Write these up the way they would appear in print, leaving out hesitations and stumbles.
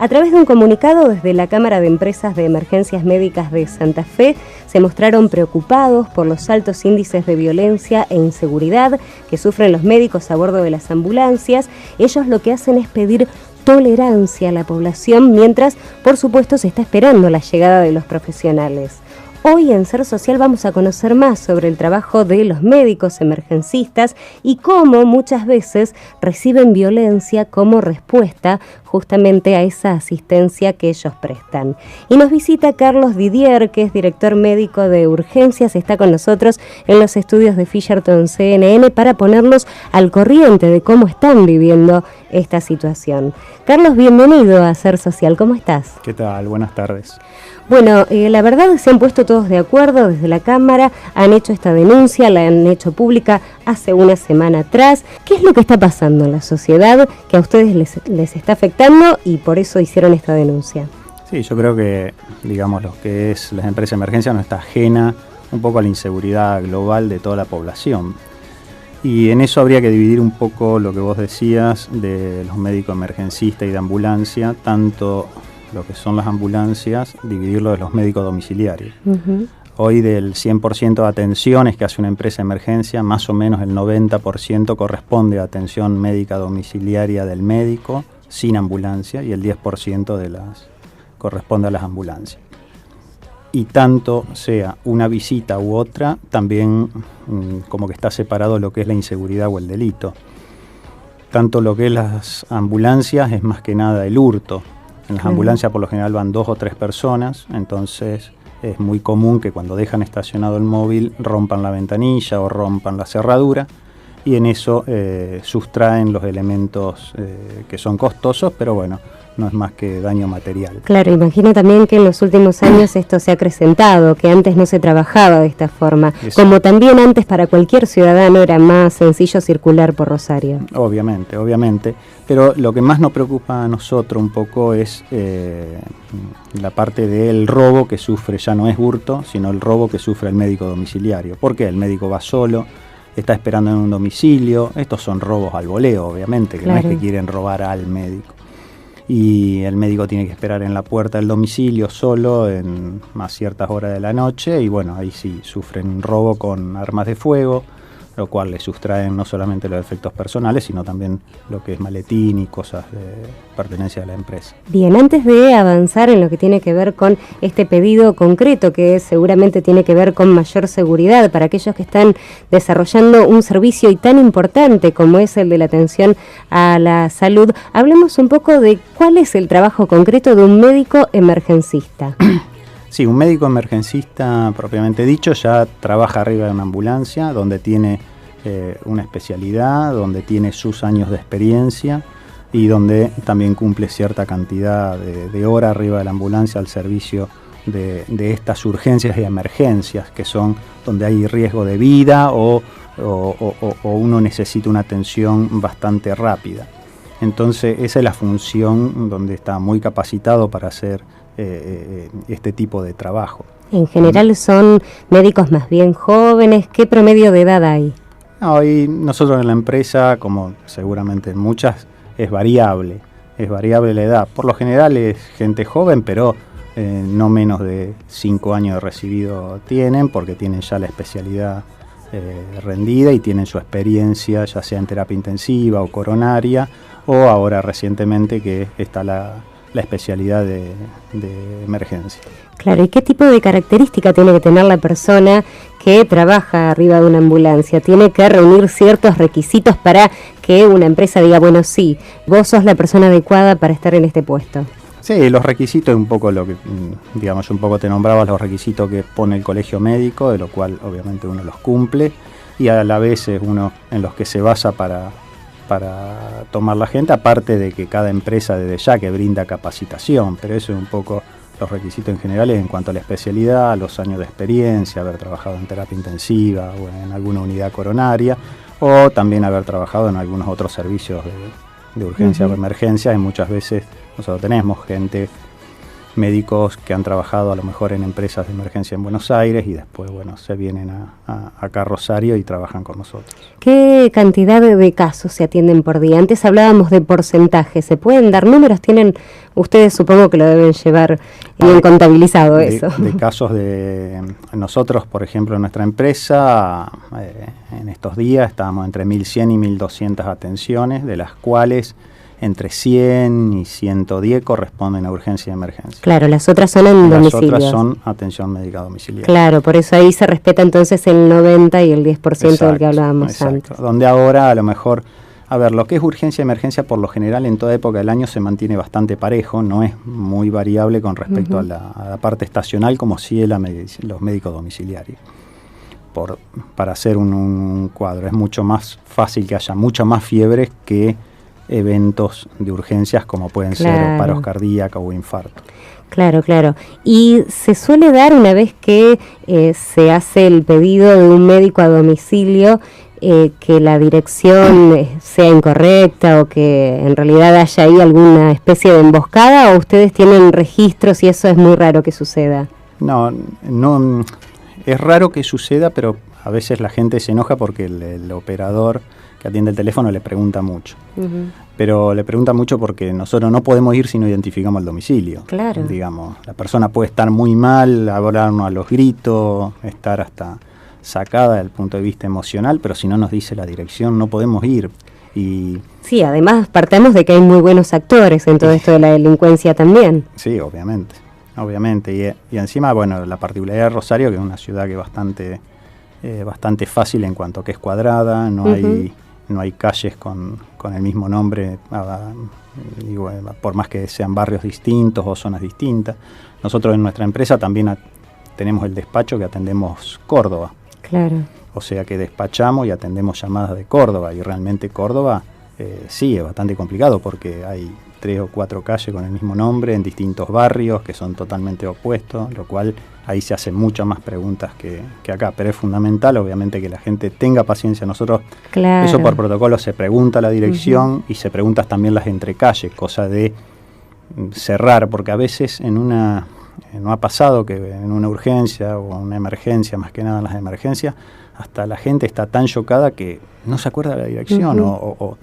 A través de un comunicado desde la Cámara de Empresas de Emergencias Médicas de Santa Fe, se mostraron preocupados por los altos índices de violencia e inseguridad que sufren los médicos a bordo de las ambulancias. Ellos lo que hacen es pedir tolerancia a la población, mientras, por supuesto, se está esperando la llegada de los profesionales. Hoy en Ser Social vamos a conocer más sobre el trabajo de los médicos emergencistas y cómo muchas veces reciben violencia como respuesta justamente a esa asistencia que ellos prestan. Y nos visita Carlos Didier, que es director médico de urgencias, está con nosotros en los estudios de Fisherton CNN para ponernos al corriente de cómo están viviendo esta situación. Carlos, bienvenido a Ser Social, ¿cómo estás? ¿Qué tal? Buenas tardes. Bueno, la verdad se han puesto todos de acuerdo desde la Cámara, han hecho esta denuncia, la han hecho pública hace una semana atrás. ¿Qué es lo que está pasando en la sociedad que a ustedes les está afectando y por eso hicieron esta denuncia? Sí, yo creo que, digamos, lo que es las empresas de emergencia no está ajena un poco a la inseguridad global de toda la población. Y en eso habría que dividir un poco lo que vos decías de los médicos emergencistas y de ambulancia, tanto lo que son las ambulancias, dividirlo de los médicos domiciliarios. Hoy del 100% de atenciones que hace una empresa de emergencia, más o menos el 90% corresponde a atención médica domiciliaria del médico sin ambulancia y el 10% de las corresponde a las ambulancias. Y tanto sea una visita u otra, también como que está separado lo que es la inseguridad o el delito. Tanto lo que es las ambulancias es más que nada el hurto. En las ambulancias por lo general van 2 o 3 personas, entonces es muy común que cuando dejan estacionado el móvil rompan la ventanilla o rompan la cerradura y en eso sustraen los elementos que son costosos, pero bueno, no es más que daño material. Claro, imagino también que en los últimos años esto se ha acrecentado, que antes no se trabajaba de esta forma, como también antes para cualquier ciudadano era más sencillo circular por Rosario. Obviamente, pero lo que más nos preocupa a nosotros un poco es la parte del robo que sufre, ya no es hurto, sino el robo que sufre el médico domiciliario. ¿Por qué? El médico va solo, está esperando en un domicilio, estos son robos al voleo, obviamente, que claro, no es que quieren robar al médico. Y el médico tiene que esperar en la puerta del domicilio solo en más ciertas horas de la noche y bueno, ahí sí sufren un robo con armas de fuego, lo cual le sustraen no solamente los efectos personales, sino también lo que es maletín y cosas de pertenencia de la empresa. Bien, antes de avanzar en lo que tiene que ver con este pedido concreto, que seguramente tiene que ver con mayor seguridad para aquellos que están desarrollando un servicio y tan importante como es el de la atención a la salud, hablemos un poco de cuál es el trabajo concreto de un médico emergencista. Sí, un médico emergencista propiamente dicho ya trabaja arriba de una ambulancia donde tiene una especialidad, donde tiene sus años de experiencia y donde también cumple cierta cantidad de horas arriba de la ambulancia al servicio de estas urgencias y emergencias que son donde hay riesgo de vida o uno necesita una atención bastante rápida. Entonces esa es la función donde está muy capacitado para hacer este tipo de trabajo. En general son médicos más bien jóvenes. ¿Qué promedio de edad hay? Y nosotros en la empresa, como seguramente en muchas, es variable la edad. Por lo general es gente joven, pero no menos de 5 años de recibido tienen, porque tienen ya la especialidad rendida y tienen su experiencia, ya sea en terapia intensiva o coronaria, o ahora recientemente que está la especialidad de emergencia. Claro, ¿y qué tipo de característica tiene que tener la persona que trabaja arriba de una ambulancia? ¿Tiene que reunir ciertos requisitos para que una empresa diga, bueno, sí, vos sos la persona adecuada para estar en este puesto? Sí, los requisitos es un poco lo que, digamos, un poco te nombraba los requisitos que pone el colegio médico, de lo cual obviamente uno los cumple, y a la vez es uno en los que se basa para tomar la gente, aparte de que cada empresa desde ya que brinda capacitación, pero eso es un poco los requisitos en general en cuanto a la especialidad, los años de experiencia, haber trabajado en terapia intensiva o en alguna unidad coronaria, o también haber trabajado en algunos otros servicios de urgencia o emergencia, y muchas veces nosotros tenemos gente médicos que han trabajado a lo mejor en empresas de emergencia en Buenos Aires y después, bueno, se vienen acá a Rosario y trabajan con nosotros. ¿Qué cantidad de casos se atienden por día? Antes hablábamos de porcentaje. ¿Se pueden dar números? ¿Tienen ustedes, supongo que lo deben llevar bien contabilizado eso? De casos de nosotros, por ejemplo, en nuestra empresa, en estos días estábamos entre 1.100 y 1.200 atenciones, de las cuales entre 100 y 110 corresponden a urgencia y emergencia. Claro, las otras son en domicilio. Las otras son atención médica domiciliaria. Claro, por eso ahí se respeta entonces el 90 y el 10% del que hablábamos antes. Donde ahora a lo mejor, a ver, lo que es urgencia y emergencia por lo general en toda época del año se mantiene bastante parejo, no es muy variable con respecto a la parte estacional como sí es los médicos domiciliarios. Para hacer un cuadro, es mucho más fácil que haya mucha más fiebre que eventos de urgencias como pueden ser paros cardíacos o infarto. Claro, claro. Y se suele dar una vez que se hace el pedido de un médico a domicilio que la dirección sea incorrecta o que en realidad haya ahí alguna especie de emboscada, o ustedes tienen registros y eso es muy raro que suceda. No, es raro que suceda, pero a veces la gente se enoja porque el operador que atiende el teléfono le pregunta mucho. Pero le pregunta mucho porque nosotros no podemos ir si no identificamos el domicilio. Claro. Digamos, la persona puede estar muy mal, hablarnos a los gritos, estar hasta sacada desde el punto de vista emocional, pero si no nos dice la dirección no podemos ir. Y sí, además partamos de que hay muy buenos actores en todo esto de la delincuencia también. Sí, obviamente. Y encima, bueno, la particularidad de Rosario, que es una ciudad que es bastante fácil en cuanto que es cuadrada, no hay calles con el mismo nombre, por más que sean barrios distintos o zonas distintas. Nosotros en nuestra empresa también tenemos el despacho que atendemos Córdoba. Claro. O sea que despachamos y atendemos llamadas de Córdoba, y realmente Córdoba sí es bastante complicado porque hay 3 o 4 calles con el mismo nombre en distintos barrios que son totalmente opuestos, lo cual ahí se hacen muchas más preguntas que acá, pero es fundamental obviamente que la gente tenga paciencia. Nosotros, eso por protocolo se pregunta la dirección y se preguntan también las entrecalles, cosa de cerrar, porque a veces no ha pasado que en una urgencia o una emergencia, más que nada en las emergencias, hasta la gente está tan chocada que no se acuerda de la dirección o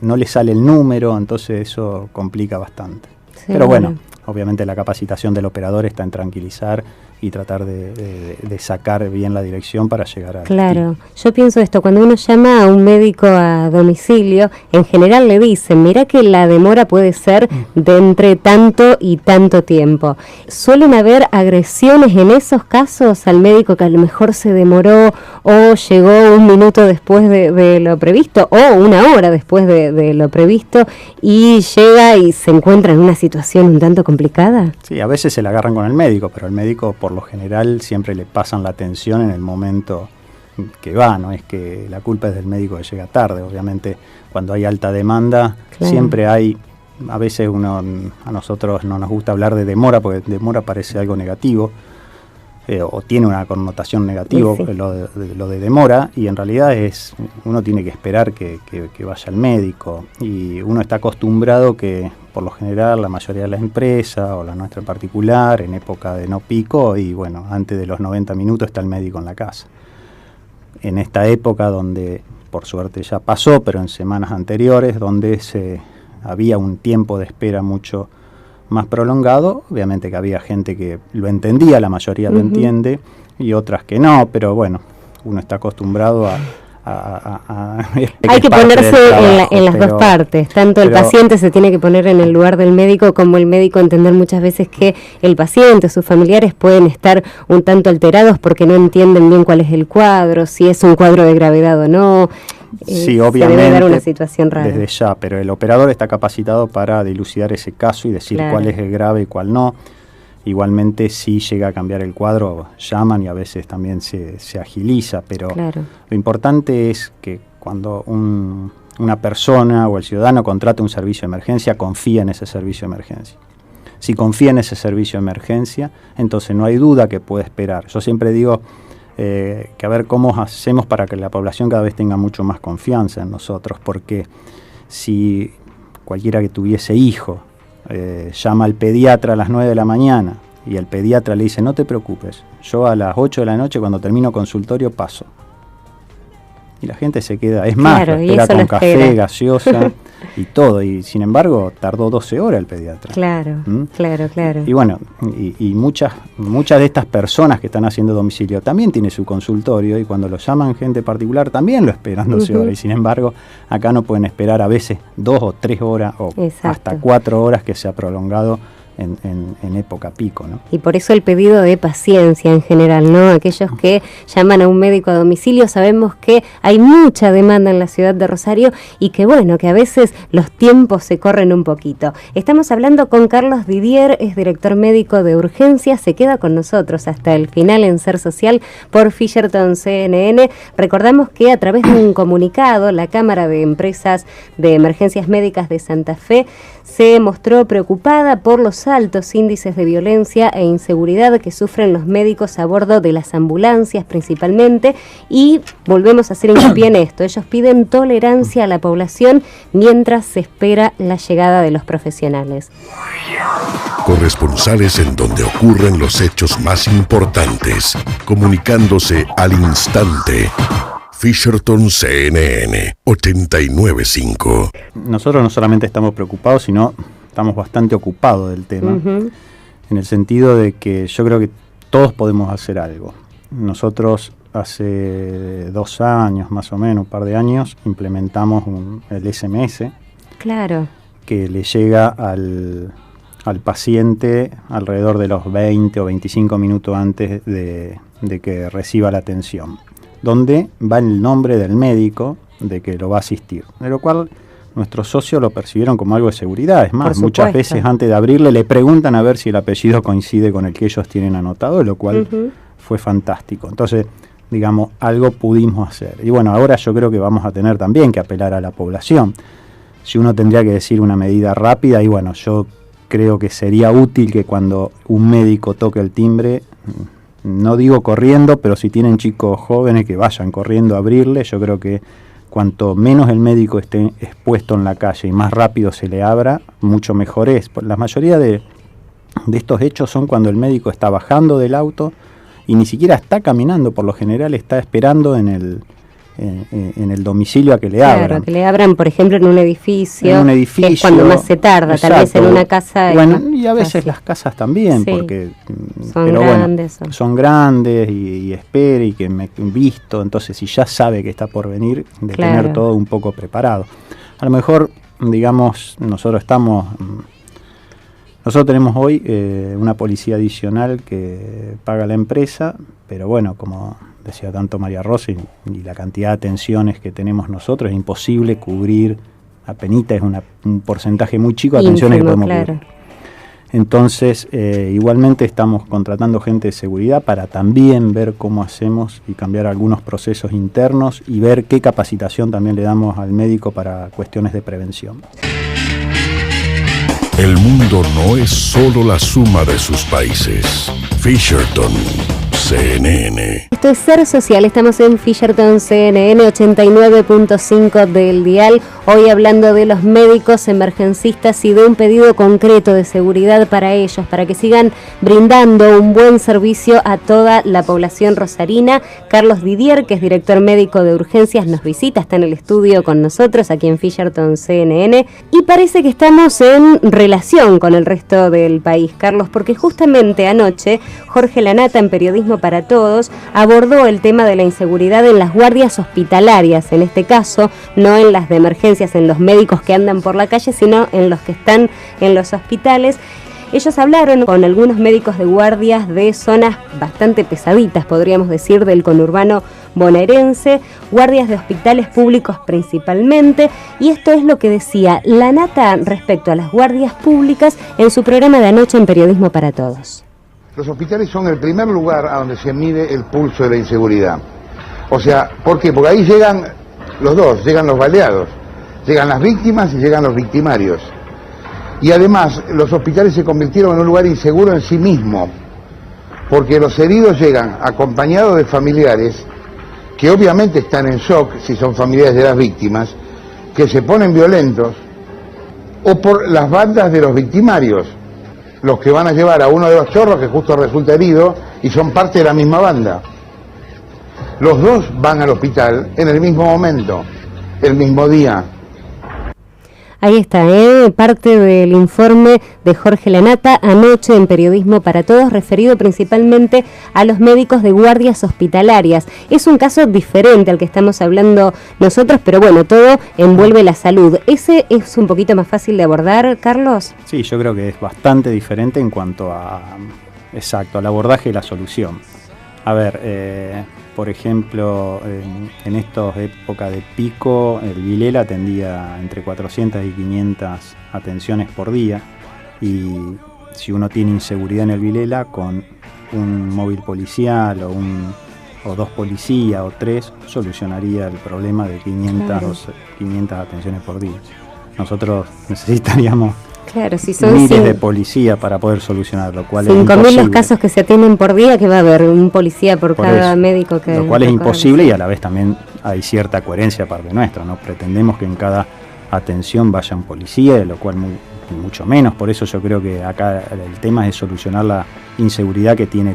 no le sale el número, entonces eso complica bastante. Sí, pero bueno, obviamente la capacitación del operador está en tranquilizar y tratar de sacar bien la dirección para llegar a... Claro, yo pienso esto, cuando uno llama a un médico a domicilio, en general le dicen, mira que la demora puede ser de entre tanto y tanto tiempo. ¿Suelen haber agresiones en esos casos al médico que a lo mejor se demoró o llegó un minuto después de lo previsto o una hora después de lo previsto y llega y se encuentra en una situación un tanto complicada? Sí, a veces se la agarran con el médico, pero el médico por lo general siempre le pasan la atención en el momento que va, no es que la culpa es del médico que llega tarde. Obviamente cuando hay alta demanda, siempre hay, a veces a nosotros no nos gusta hablar de demora porque demora parece algo negativo o tiene una connotación negativa, lo de demora, y en realidad uno tiene que esperar que vaya al médico, y uno está acostumbrado que por lo general la mayoría de las empresas o la nuestra en particular en época de no pico y bueno, antes de los 90 minutos está el médico en la casa. En esta época donde por suerte ya pasó, pero en semanas anteriores donde había un tiempo de espera mucho más prolongado, obviamente que había gente que lo entendía, la mayoría lo entiende, y otras que no, pero bueno, uno está acostumbrado a hay que ponerse en las dos partes, tanto el paciente se tiene que poner en el lugar del médico como el médico entender muchas veces que el paciente, sus familiares pueden estar un tanto alterados porque no entienden bien cuál es el cuadro, si es un cuadro de gravedad o no. Sí, obviamente, se debe dar una situación rara. Desde ya, pero el operador está capacitado para dilucidar ese caso y decir cuál es el grave y cuál no. Igualmente, si llega a cambiar el cuadro, llaman y a veces también se agiliza, pero lo importante es que cuando una persona o el ciudadano contrata un servicio de emergencia, confía en ese servicio de emergencia. Si confía en ese servicio de emergencia, entonces no hay duda que puede esperar. Yo siempre digo que a ver cómo hacemos para que la población cada vez tenga mucho más confianza en nosotros, porque si cualquiera que tuviese hijo llama al pediatra a las 9 de la mañana y el pediatra le dice, no te preocupes, yo a las 8 de la noche cuando termino consultorio paso. Y la gente se queda, es más, claro, lo espera con café, gaseosa y todo, y sin embargo tardó 12 horas el pediatra. Claro, claro. Y bueno, y muchas de estas personas que están haciendo domicilio también tienen su consultorio, y cuando lo llaman gente particular también lo esperan 12 horas, y sin embargo acá no pueden esperar a veces 2 o 3 horas o hasta 4 horas que se ha prolongado en época pico, ¿no? Y por eso el pedido de paciencia en general, ¿no? Aquellos que llaman a un médico a domicilio, sabemos que hay mucha demanda en la ciudad de Rosario y que bueno, que a veces los tiempos se corren un poquito. Estamos hablando con Carlos Didier, es director médico de urgencias, se queda con nosotros hasta el final en Ser Social por Fisherton CNN. Recordamos que a través de un comunicado, la Cámara de Empresas de Emergencias Médicas de Santa Fe se mostró preocupada por los altos índices de violencia e inseguridad que sufren los médicos a bordo de las ambulancias principalmente, y volvemos a hacer hincapié en esto. Ellos piden tolerancia a la población mientras se espera la llegada de los profesionales. Corresponsales en donde ocurren los hechos más importantes, comunicándose al instante. Fisherton CNN 89.5. Nosotros no solamente estamos preocupados, sino estamos bastante ocupados del tema, en el sentido de que yo creo que todos podemos hacer algo. Nosotros hace 2 años, más o menos, un par de años, implementamos el SMS, claro, que le llega al paciente alrededor de los 20 o 25 minutos antes de que reciba la atención, donde va el nombre del médico de que lo va a asistir, de lo cual nuestros socios lo percibieron como algo de seguridad. Es más, muchas veces antes de abrirle le preguntan a ver si el apellido coincide con el que ellos tienen anotado, lo cual fue fantástico. Entonces, digamos, algo pudimos hacer. Y bueno, ahora yo creo que vamos a tener también que apelar a la población. Si uno tendría que decir una medida rápida, y bueno, yo creo que sería útil que cuando un médico toque el timbre, no digo corriendo, pero si tienen chicos jóvenes que vayan corriendo a abrirle. Yo creo que cuanto menos el médico esté expuesto en la calle y más rápido se le abra, mucho mejor es. La mayoría de estos hechos son cuando el médico está bajando del auto y ni siquiera está caminando, por lo general está esperando en el domicilio a que le abran. Claro, que le abran, por ejemplo, en un edificio. En un edificio. Que es cuando más se tarda, exacto. Tal vez en una casa. Bueno, y a veces las casas también, porque son grandes. Bueno, son grandes y espera y que me visto, entonces si ya sabe que está por venir, de tener todo un poco preparado. A lo mejor, digamos, nosotros tenemos hoy una policía adicional que paga la empresa, pero bueno, como decía tanto María Rosa, y la cantidad de atenciones que tenemos nosotros, es imposible cubrir, apenita es un porcentaje muy chico de atenciones que podemos cubrir. Entonces, igualmente estamos contratando gente de seguridad para también ver cómo hacemos y cambiar algunos procesos internos y ver qué capacitación también le damos al médico para cuestiones de prevención. El mundo no es solo la suma de sus países. Fisherton CNN. Esto es Ser Social, estamos en Fisherton CNN 89.5 del dial, hoy hablando de los médicos emergencistas y de un pedido concreto de seguridad para ellos, para que sigan brindando un buen servicio a toda la población rosarina. Carlos Didier, que es director médico de urgencias, nos visita, está en el estudio con nosotros aquí en Fisherton CNN, y parece que estamos en relación con el resto del país, Carlos, porque justamente anoche Jorge Lanata, en Periodismo para Todos, abordó el tema de la inseguridad en las guardias hospitalarias, en este caso no en las de emergencias, en los médicos que andan por la calle, sino en los que están en los hospitales. Ellos hablaron con algunos médicos de guardias de zonas bastante pesaditas, podríamos decir, del conurbano bonaerense, guardias de hospitales públicos principalmente, y esto es lo que decía Lanata respecto a las guardias públicas en su programa de anoche en Periodismo para Todos. Los hospitales son el primer lugar a donde se mide el pulso de la inseguridad. O sea, ¿por qué? Porque ahí llegan los dos, llegan los baleados, llegan las víctimas y llegan los victimarios. Y además, los hospitales se convirtieron en un lugar inseguro en sí mismo, porque los heridos llegan acompañados de familiares que obviamente están en shock, si son familiares de las víctimas, que se ponen violentos, o por las bandas de los victimarios, los que van a llevar a uno de los chorros que justo resulta herido y son parte de la misma banda. Los dos van al hospital en el mismo momento, el mismo día. Ahí está, parte del informe de Jorge Lanata anoche en Periodismo para Todos, referido principalmente a los médicos de guardias hospitalarias. Es un caso diferente al que estamos hablando nosotros, pero bueno, todo envuelve la salud. ¿Ese es un poquito más fácil de abordar, Carlos? Sí, yo creo que es bastante diferente en cuanto a, exacto, al abordaje y la solución. A ver, por ejemplo, en estas épocas de pico, el Vilela atendía entre 400 y 500 atenciones por día, y si uno tiene inseguridad en el Vilela, con un móvil policial o dos policías o tres, solucionaría el problema de 500 atenciones por día. Nosotros necesitaríamos si son miles de policía para poder solucionar, lo cual es 5.000 los casos que se atienden por día, que va a haber un policía por cada eso, médico que... Lo cual es imposible, y a la vez también hay cierta coherencia parte nuestra, ¿no? Pretendemos que en cada atención vaya un policía, de lo cual mucho menos. Por eso yo creo que acá el tema es solucionar la inseguridad que tiene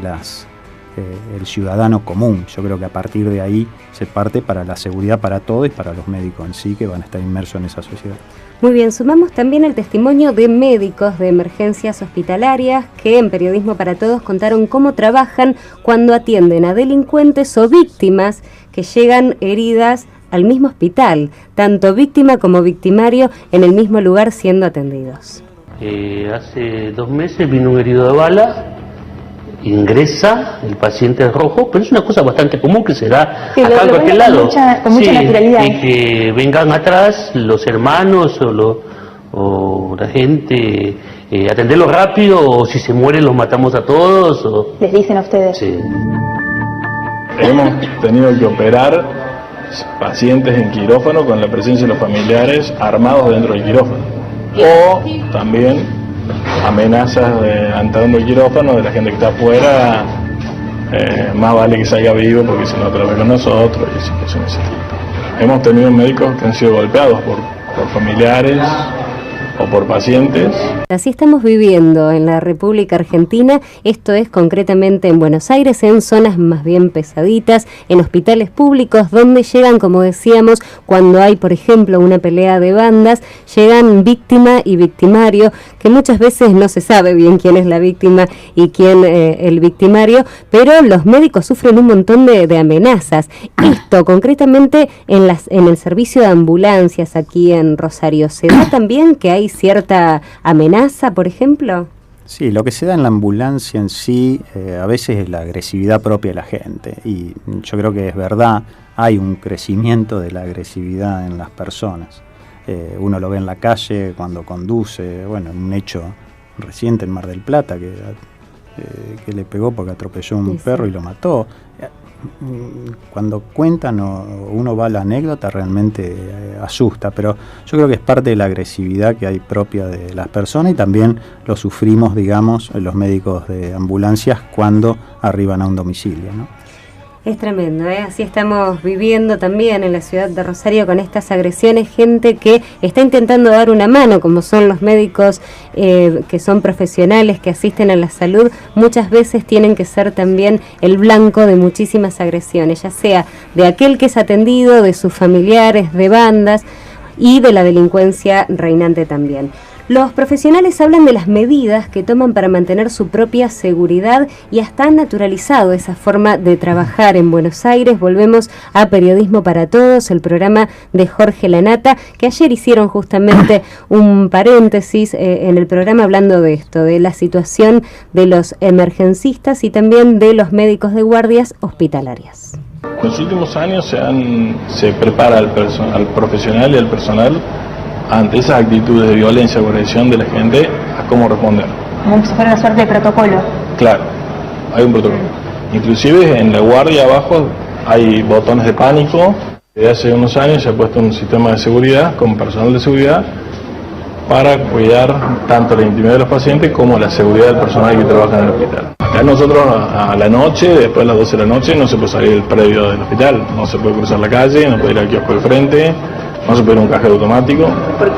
el ciudadano común. Yo creo que a partir de ahí se parte para la seguridad para todos y para los médicos en sí, que van a estar inmersos en esa sociedad. Muy bien, sumamos también el testimonio de médicos de emergencias hospitalarias que en Periodismo para Todos contaron cómo trabajan cuando atienden a delincuentes o víctimas que llegan heridas al mismo hospital, tanto víctima como victimario en el mismo lugar siendo atendidos. Hace 2 meses vino un herido de bala, ingresa, el paciente es rojo, pero es una cosa bastante común que se da acá en cualquier lado. Con mucha naturalidad. Y que vengan atrás los hermanos o la gente, atenderlo rápido, o si se mueren los matamos a todos. ¿Les dicen a ustedes? Sí. Hemos tenido que operar pacientes en quirófano con la presencia de los familiares armados dentro del quirófano. O también amenazas de entrando el quirófano de la gente que está afuera, más vale que salga vivo porque si no otra vez con nosotros, y situaciones así. Hemos tenido médicos que han sido golpeados por familiares o por pacientes. Así estamos viviendo en la República Argentina, esto es concretamente en Buenos Aires, en zonas más bien pesaditas, en hospitales públicos donde llegan, como decíamos, cuando hay, por ejemplo, una pelea de bandas, llegan víctima y victimario, que muchas veces no se sabe bien quién es la víctima y quién el victimario, pero los médicos sufren un montón de amenazas. Esto concretamente en el servicio de ambulancias aquí en Rosario, ¿se da también que hay cierta amenaza, por ejemplo? Sí, lo que se da en la ambulancia en sí a veces es la agresividad propia de la gente, y yo creo que es verdad, hay un crecimiento de la agresividad en las personas. Uno lo ve en la calle cuando conduce, bueno, un hecho reciente en Mar del Plata que le pegó porque atropelló un perro y lo mató. Cuando cuentan o uno va a la anécdota realmente asusta, pero yo creo que es parte de la agresividad que hay propia de las personas, y también lo sufrimos, digamos, los médicos de ambulancias cuando arriban a un domicilio, ¿no? Es tremendo, así estamos viviendo también en la ciudad de Rosario con estas agresiones, gente que está intentando dar una mano, como son los médicos que son profesionales, que asisten a la salud, muchas veces tienen que ser también el blanco de muchísimas agresiones, ya sea de aquel que es atendido, de sus familiares, de bandas y de la delincuencia reinante también. Los profesionales hablan de las medidas que toman para mantener su propia seguridad y hasta han naturalizado esa forma de trabajar en Buenos Aires. Volvemos a Periodismo para Todos, el programa de Jorge Lanata, que ayer hicieron justamente un paréntesis en el programa hablando de esto, de la situación de los emergencistas y también de los médicos de guardias hospitalarias. En los últimos años se prepara al profesional y al personal ante esas actitudes de violencia o agresión de la gente, a cómo responder. Como si fuera una suerte de protocolo. Claro, hay un protocolo. Inclusive en la guardia abajo hay botones de pánico. Desde hace unos años se ha puesto un sistema de seguridad con personal de seguridad para cuidar tanto la intimidad de los pacientes como la seguridad del personal que trabaja en el hospital. Acá nosotros a la noche, después de las 12 de la noche, no se puede salir del predio del hospital, no se puede cruzar la calle, no puede ir al kiosco del frente, No se puede ir a un cajero automático.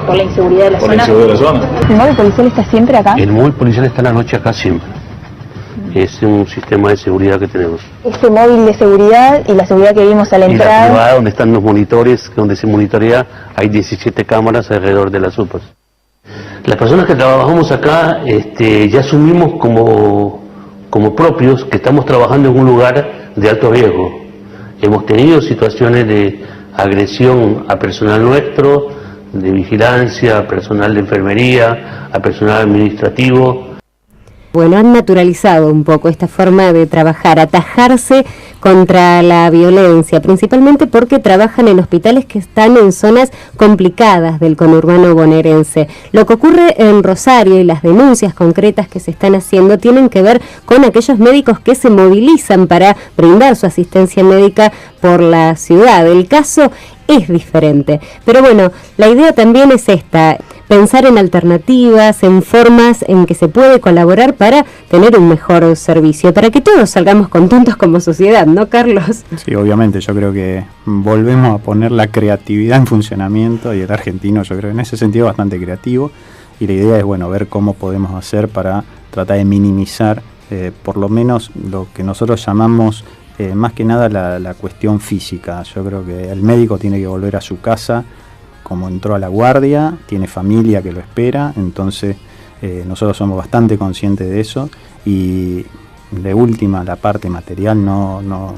Por la inseguridad de la Por zona. la inseguridad de la zona. ¿El móvil policial está siempre acá? El móvil policial está en la noche acá siempre. Es un sistema de seguridad que tenemos. Este móvil de seguridad y la seguridad que vimos a la Y la entrada. privada, donde están los monitores, donde se monitorea, hay 17 cámaras alrededor de las UPAs. Las personas que trabajamos acá ya asumimos como propios que estamos trabajando en un lugar de alto riesgo. Hemos tenido situaciones de agresión a personal nuestro, de vigilancia, a personal de enfermería, a personal administrativo. Bueno, han naturalizado un poco esta forma de trabajar, atajarse contra la violencia, principalmente porque trabajan en hospitales que están en zonas complicadas del conurbano bonaerense. Lo que ocurre en Rosario y las denuncias concretas que se están haciendo tienen que ver con aquellos médicos que se movilizan para brindar su asistencia médica por la ciudad. El caso es diferente, pero bueno, la idea también es esta: pensar en alternativas, en formas en que se puede colaborar para tener un mejor servicio, para que todos salgamos contentos como sociedad, ¿no, Carlos? Sí, obviamente, yo creo que volvemos a poner la creatividad en funcionamiento, y el argentino, yo creo, en ese sentido bastante creativo, y la idea es, bueno, ver cómo podemos hacer para tratar de minimizar por lo menos lo que nosotros llamamos más que nada la cuestión física. Yo creo que el médico tiene que volver a su casa como entró a la guardia, tiene familia que lo espera, entonces nosotros somos bastante conscientes de eso, y de última la parte material no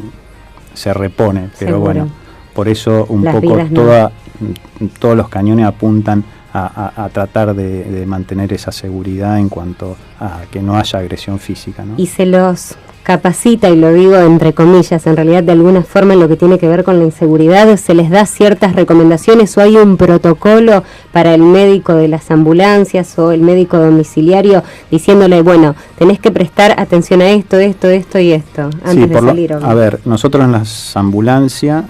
se repone, pero seguro. Bueno, por eso un Las poco vidas no. todos los cañones apuntan a tratar de mantener esa seguridad en cuanto a que no haya agresión física, ¿no? Y se los capacita, y lo digo entre comillas, en realidad de alguna forma en lo que tiene que ver con la inseguridad, se les da ciertas recomendaciones, o hay un protocolo para el médico de las ambulancias o el médico domiciliario diciéndole, bueno, tenés que prestar atención a esto y esto antes de salir. A ver, nosotros en las ambulancias,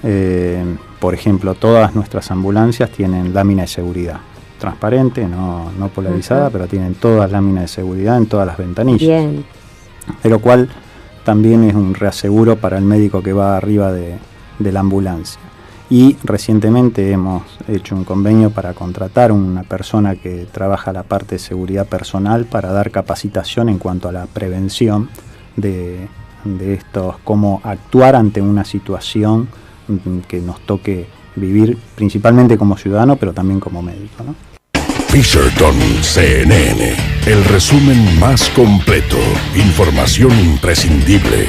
por ejemplo, todas nuestras ambulancias tienen lámina de seguridad transparente, no polarizada, pero tienen todas láminas de seguridad en todas las ventanillas. Bien. De lo cual también es un reaseguro para el médico que va arriba de la ambulancia. Y recientemente hemos hecho un convenio para contratar una persona que trabaja la parte de seguridad personal para dar capacitación en cuanto a la prevención de estos, cómo actuar ante una situación que nos toque vivir, principalmente como ciudadano, pero también como médico, ¿no? Fisherton CNN, el resumen más completo, información imprescindible.